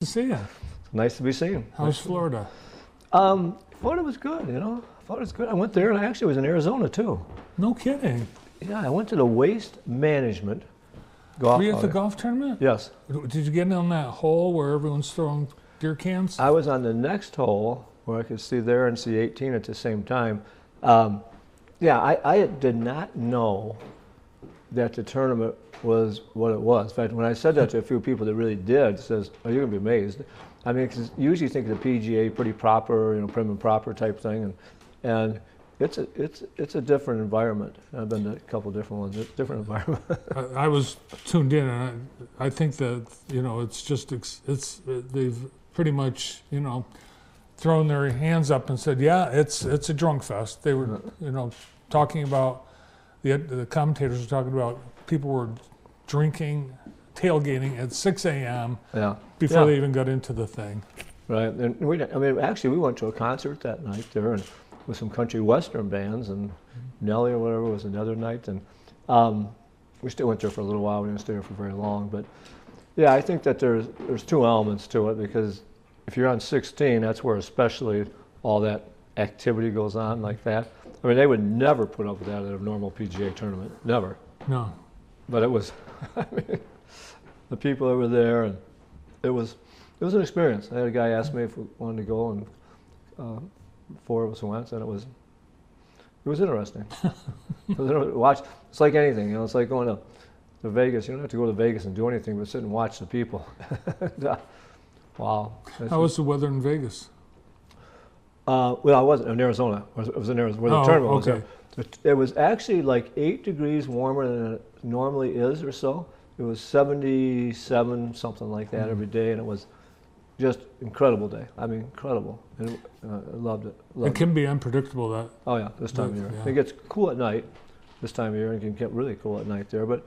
To see you. It's nice to be seen. How's Florida? Florida was good, you know. Florida was good. I went there, and I actually was in Arizona, too. No kidding. Yeah, I went to the Waste Management golf. Were you at the golf tournament? Yes. Did you get on that hole where everyone's throwing beer cans? I was on the next hole where I could see there and see 18 at the same time. I did not know that the tournament was what it was. In fact, when I said that to a few people that really did, says, "Oh, you're gonna be amazed." I mean, 'cause you usually think of the PGA pretty proper, you know, prim and proper type thing, and it's a different environment. I've been to a couple different ones. It's a different environment. I was tuned in, and I think that it's just they've pretty much thrown their hands up and said, "Yeah, it's a drunk fest." They were talking about the commentators were talking about people were drinking, tailgating at 6 a.m. before they even got into the thing. Right, and actually we went to a concert that night there, and with some country western bands, and Nelly or whatever was another night, and we still went there for a little while. We didn't stay there for very long, but yeah, I think that there's two elements to it, because if you're on 16, that's where especially all that activity goes on like that. I mean, they would never put up with that at a normal PGA tournament, never. No. But it was, I mean, the people that were there, and it was an experience. I had a guy ask me if we wanted to go, and 4 of us went, and it was interesting. Watch. It's like anything, it's like going to Vegas. You don't have to go to Vegas and do anything but sit and watch the people. Wow. How was the weather in Vegas? Well, I wasn't in Arizona. It was in Arizona where the tournament was. Okay. It was actually like 8 degrees warmer than it normally is, or so. It was 77, something like that, every day, and it was just incredible day. I mean, incredible. And I loved it. It can be unpredictable, that. Oh yeah, this time of year. Yeah. It gets cool at night. This time of year, it can get really cool at night there. But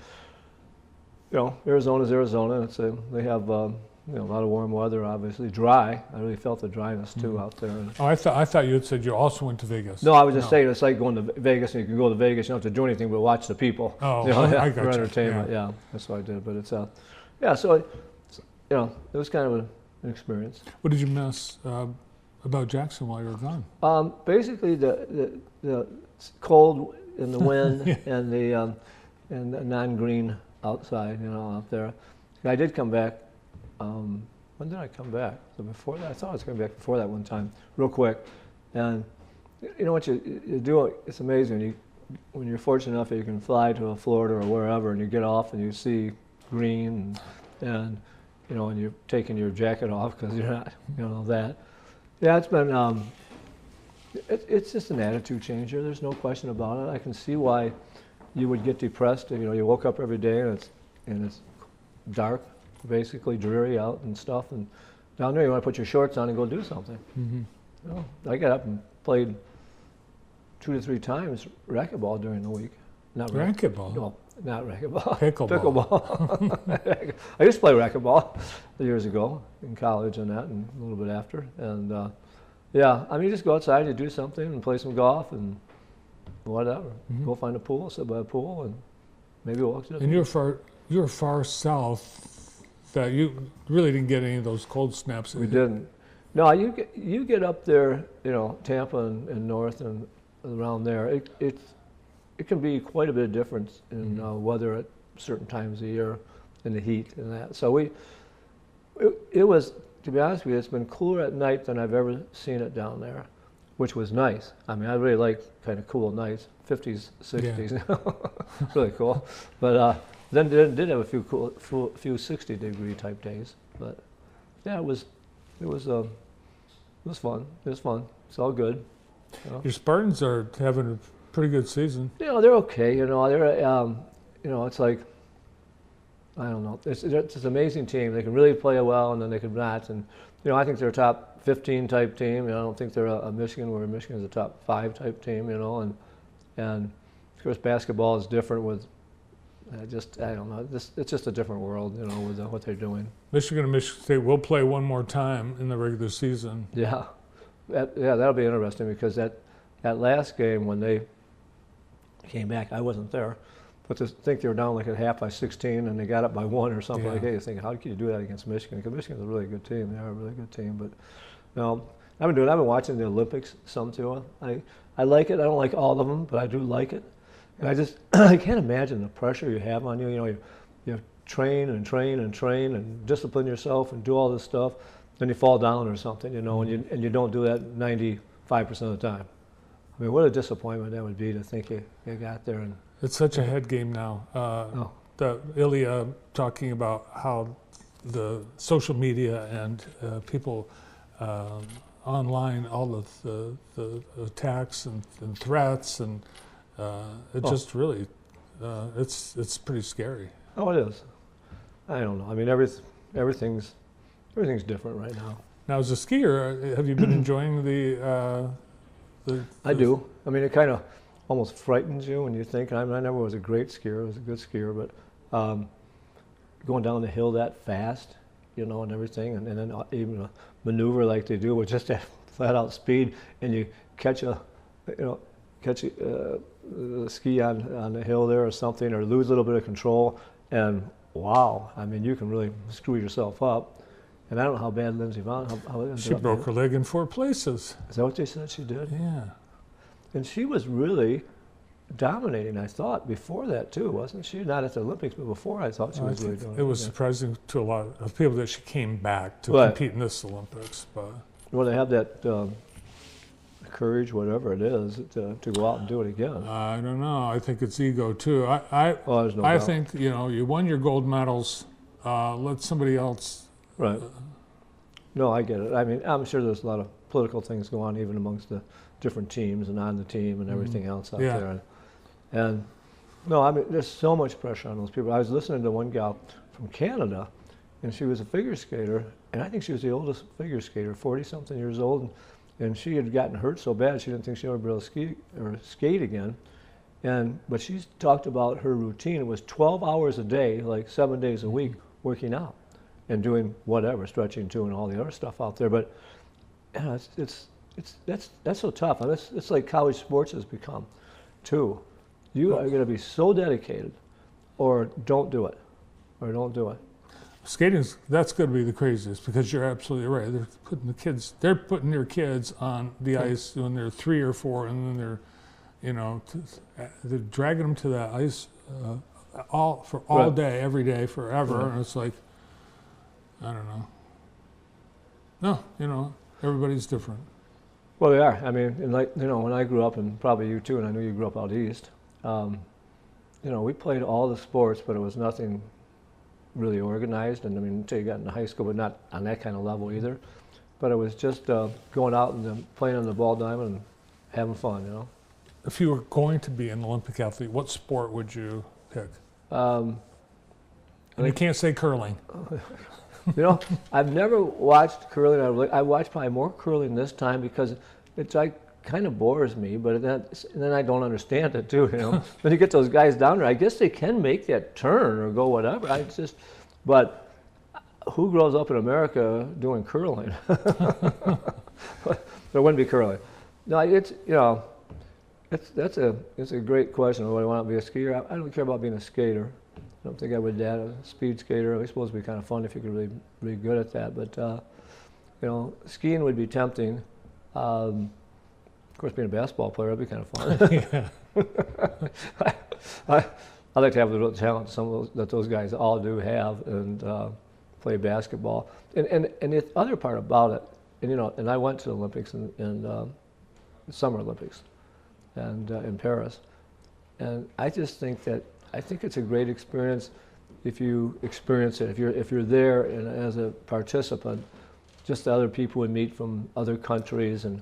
Arizona's Arizona. They have a lot of warm weather, obviously. Dry. I really felt the dryness too out there. Oh, I thought you had said you also went to Vegas. No, I was just saying it's like going to Vegas, and you can go to Vegas. You don't have to do anything but watch the people. Oh, I got for entertainment. Yeah, that's what I did. But it's so it was kind of an experience. What did you miss about Jackson while you were gone? Basically, the cold and the wind and the non-green outside, out there. And I did come back. When did I come back? So before that, I thought I was coming back before that one time, real quick. And you know what you do? It's amazing when you're fortunate enough that you can fly to Florida or wherever, and you get off and you see green, and you're taking your jacket off because you're not, that. Yeah, it's been. It's just an attitude changer. There's no question about it. I can see why you would get depressed. You woke up every day and it's dark. Basically dreary out and stuff, and down there you want to put your shorts on and go do something. Mm-hmm. I got up and played 2 to 3 times racquetball during the week. Not racquetball? No, not racquetball. Pickleball. I used to play racquetball years ago in college and that, and a little bit after. And you just go outside, you do something, and play some golf and whatever. Mm-hmm. Go find a pool, sit by a pool, and maybe walk to the beach. And you're far south. That you really didn't get any of those cold snaps. We didn't. No, you get up there, Tampa and north and around there. It can be quite a bit of difference in weather at certain times of year, in the heat and that. So it was, to be honest with you, it's been cooler at night than I've ever seen it down there, which was nice. I mean, I really like kind of cool nights, 50s, 60s, really cool. But then it did have a few 60-degree type days, but yeah, it was fun. It was fun. It's all good. Your Spartans are having a pretty good season. They're okay. They're it's like, I don't know. It's an amazing team. They can really play well, and then they can not. And I think they're a top 15 type team. I don't think they're a Michigan, where Michigan is a top 5 type team. And of course basketball is different with. I don't know. It's just a different world, with what they're doing. Michigan and Michigan State will play one more time in the regular season. Yeah, that'll be interesting, because that last game when they came back, I wasn't there, but to think they were down like at half by 16 and they got up by 1 or something Yeah. like that, you think, how can you do that against Michigan? Because Michigan's a really good team. They are a really good team. But no, I've been watching the Olympics some too. I like it. I don't like all of them, but I do like it. And I just I can't imagine the pressure you have on you. You know, you train and train and train and discipline yourself and do all this stuff. Then you fall down or something, you know, and you don't do that 95% of the time. I mean, what a disappointment that would be to think you got there and. It's such a head game now. The Ilya talking about how the social media and people online, all of the attacks and threats, and it just really, it's pretty scary. Oh, it is. I don't know. I mean, everything's different right now. Now, as a skier, have you been enjoying the I do. I mean, it kind of almost frightens you when you think. I never was a great skier. I was a good skier, but going down the hill that fast, you know, and everything, and then even a maneuver like they do with just that flat out speed, and you catch a ski on the hill there or something, or lose a little bit of control, and wow, I mean, you can really screw yourself up. And I don't know how bad Lindsey Vonn. How she broke her leg in 4 places. Is that what they said she did? Yeah. And she was really dominating, I thought, before that too, wasn't she? Not at the Olympics, but before I thought she was really doing it. It was surprising to a lot of people that she came back to compete in this Olympics. But well, they have that courage, whatever it is, to go out and do it again. I don't know. I think it's ego too. There's no doubt. think you won your gold medals. Let somebody else. Right. No, I get it. I mean, I'm sure there's a lot of political things going on even amongst the different teams and on the team and everything else out there. And no, I mean, there's so much pressure on those people. I was listening to one gal from Canada, and she was a figure skater, and I think she was the oldest figure skater, 40-something years old, and she had gotten hurt so bad she didn't think she'd ever be able to ski or skate again. But she talked about her routine. It was 12 hours a day, like 7 days a week, working out and doing whatever, stretching too, and all the other stuff out there. But that's so tough. And it's like college sports has become, too. You are going to be so dedicated, or don't do it, or don't do it. Skating's that's going to be the craziest because you're absolutely right. They're putting their kids on the ice when they're 3 or 4, and then they're dragging them to that ice all day, every day, forever, and it's like, I don't know. No, everybody's different. Well, they are. I mean, and when I grew up, and probably you too, and I knew you grew up out east. We played all the sports, but it was nothing really organized. And I mean, until you got into high school, but not on that kind of level either. But it was just going out and playing on the ball diamond and having fun, If you were going to be an Olympic athlete, what sport would you pick? And you can't say curling. I've never watched curling. I watched probably more curling this time because it's like kind of bores me, but then I don't understand it too. When you get those guys down there, I guess they can make that turn or go whatever. But who grows up in America doing curling? There wouldn't be curling. No, it's a great question. Do I want to be a skier? I don't care about being a skater. I don't think I would dad a speed skater. I suppose it would be kind of fun if you could really be good at that. But skiing would be tempting. Of course, being a basketball player would be kind of fun. I'd like to have the real talent that those guys all do have and play basketball. And the other part about it, and I went to the Olympics and the Summer Olympics, and in Paris, and I just think it's a great experience if you experience it. If you're there and as a participant, just the other people would meet from other countries, and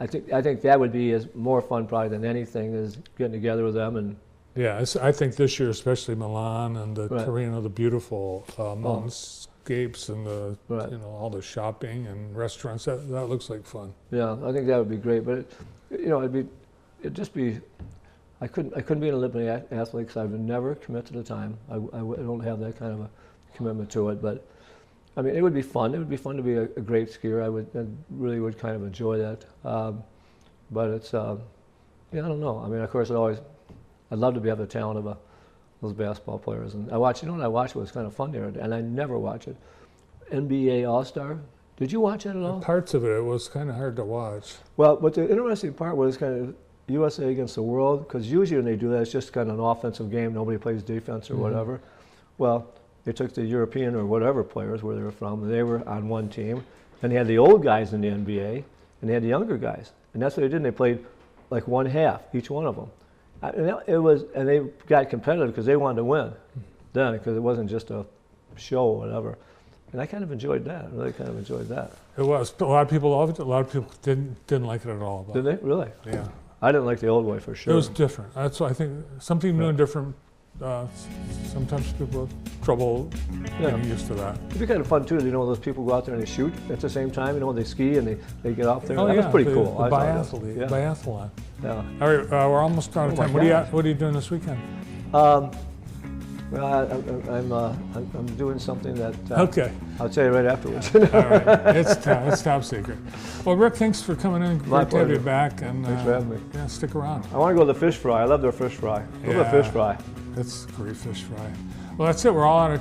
I think that would be as more fun probably than anything is getting together with them. And yeah, I think this year, especially Milan and the Torino, the beautiful mountainscapes and the all the shopping and restaurants, that looks like fun. Yeah, I think that would be great. But it'd just be. I couldn't be an Olympic athlete because I would never commit to the time. I don't have that kind of a commitment to it. But I mean, it would be fun. It would be fun to be a great skier. I really would kind of enjoy that. But it's I don't know. I mean, of course, I'd love to have the talent those basketball players. And I watched, you know what I watched was kind of fun there, and I never watch it. NBA All-Star. Did you watch it at all? Parts of it was kind of hard to watch. Well, but the interesting part was kind of USA against the world, because usually when they do that, it's just kind of an offensive game. Nobody plays defense or whatever. Well, they took the European or whatever players where they were from, and they were on one team. And they had the old guys in the NBA, and they had the younger guys. And that's what they did. And they played like one half, each one of them. And they got competitive because they wanted to win then, because it wasn't just a show or whatever. And I kind of enjoyed that. I really kind of enjoyed that. It was. A lot of people loved it. A lot of people didn't like it at all. Did they? Really? Yeah. I didn't like the old way for sure. It was different. That's why I think something new and different. Sometimes people have trouble getting used to that. It'd be kind of fun too. You know, those people go out there and they shoot at the same time. You know, they ski and they get out there. Oh, that yeah, was pretty cool. The I thought biathlon. yeah. Biathlon. Yeah. All right, we're almost out of Oh, time. my What are you doing this weekend? Well, I'm doing something that Okay. I'll tell you right afterwards. All right. It's top secret. Well, Rick, thanks for coming in. My Great to have you pleasure. back. And Thanks for having me. Yeah, stick around. I want to go to the fish fry. I love their fish fry. Look at the fish fry. It's great fish fry. Well, that's it. We're all out of time.